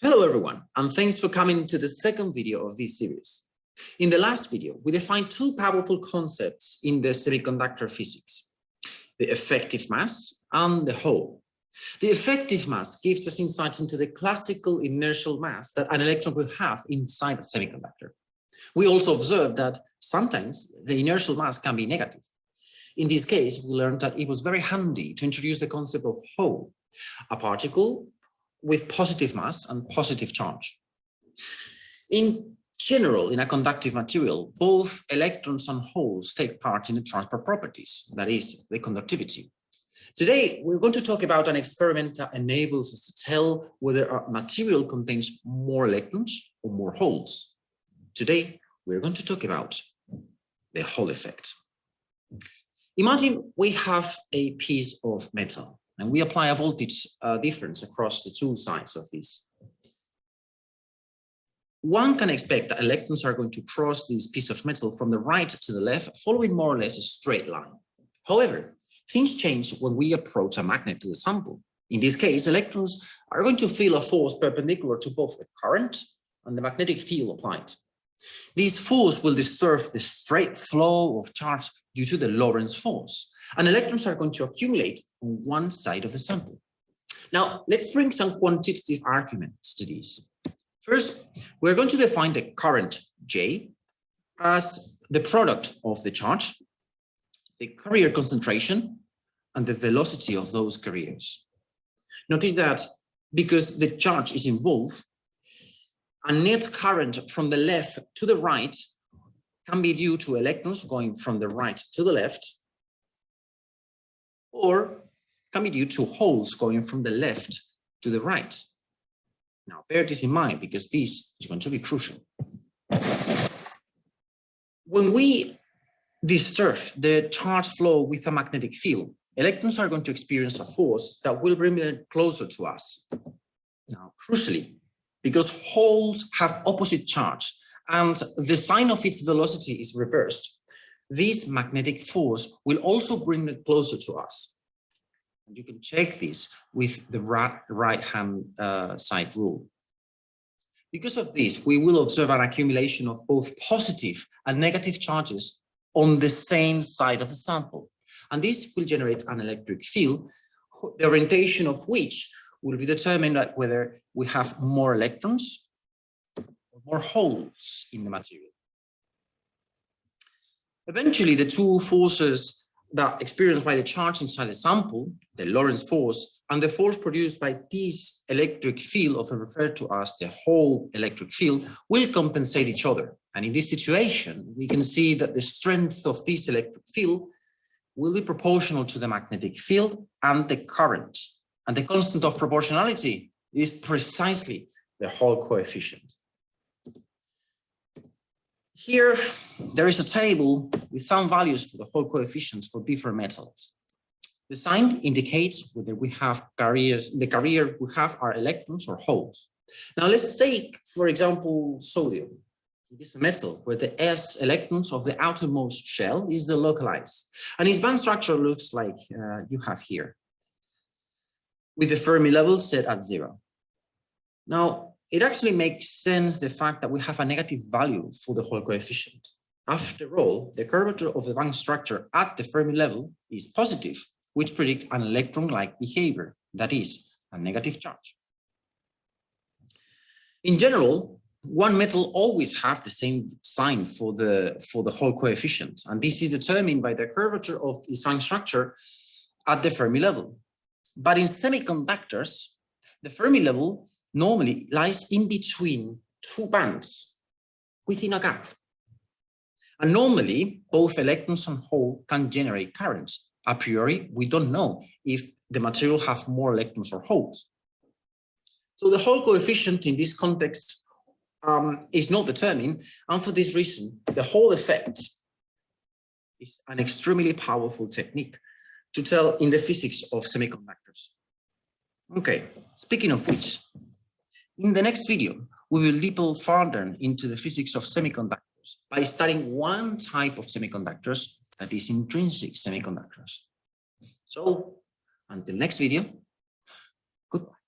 Hello everyone, and thanks for coming to the second video of this series. In the last video, we defined two powerful concepts in the semiconductor physics, the effective mass and the Hall. The effective mass gives us insights into the classical inertial mass that an electron will have inside a semiconductor. We also observed that sometimes the inertial mass can be negative. In this case, we learned that it was very handy to introduce the concept of Hall, a particle with positive mass and positive charge. In general, in a conductive material, both electrons and holes take part in the transport properties, that is, the conductivity. Today, we're going to talk about an experiment that enables us to tell whether a material contains more electrons or more holes. Today, we're going to talk about the Hall effect. Imagine we have a piece of metal and we apply a voltage difference across the two sides of this. One can expect that electrons are going to cross this piece of metal from the right to the left, following more or less a straight line. However, things change when we approach a magnet to the sample. In this case, electrons are going to feel a force perpendicular to both the current and the magnetic field applied. This force will disturb the straight flow of charge due to the Lorentz force, and electrons are going to accumulate on one side of the sample. Now, let's bring some quantitative arguments to this. First, we're going to define the current J as the product of the charge, the carrier concentration, and the velocity of those carriers. Notice that because the charge is involved, a net current from the left to the right can be due to electrons going from the right to the left, or can be due to holes going from the left to the right. Now, bear this in mind because this is going to be crucial. When we disturb the charge flow with a magnetic field, electrons are going to experience a force that will bring them closer to us. Now, crucially, because holes have opposite charge and the sign of its velocity is reversed, this magnetic force will also bring it closer to us. And you can check this with the right-hand side rule. Because of this, we will observe an accumulation of both positive and negative charges on the same side of the sample. And this will generate an electric field, the orientation of which will be determined by whether we have more electrons or more holes in the material. Eventually, the two forces that experienced by the charge inside the sample, the Lorentz force, and the force produced by this electric field, often referred to as the Hall electric field, will compensate each other. And in this situation, we can see that the strength of this electric field will be proportional to the magnetic field and the current. And the constant of proportionality is precisely the Hall coefficient. Here, there is a table with some values for the Hall coefficients for different metals. The sign indicates whether we have carriers, the carrier we have are electrons or holes. Now let's take, for example, sodium. This is a metal where the s electrons of the outermost shell is the localized, and its band structure looks like you have here, with the Fermi level set at 0. Now, it actually makes sense the fact that we have a negative value for the Hall coefficient. After all, the curvature of the band structure at the Fermi level is positive, which predicts an electron-like behavior, that is, a negative charge. In general, one metal always has the same sign for the Hall coefficient, and this is determined by the curvature of its band structure at the Fermi level. But in semiconductors, the Fermi level normally lies in between two bands within a gap. And normally, both electrons and hole can generate currents. A priori, we don't know if the material have more electrons or holes. So the Hall coefficient in this context is not determined, and for this reason, the Hall effect is an extremely powerful technique to tell in the physics of semiconductors. Okay, speaking of which, in the next video, we will delve further into the physics of semiconductors by studying one type of semiconductors that is intrinsic semiconductors. So, until next video, goodbye.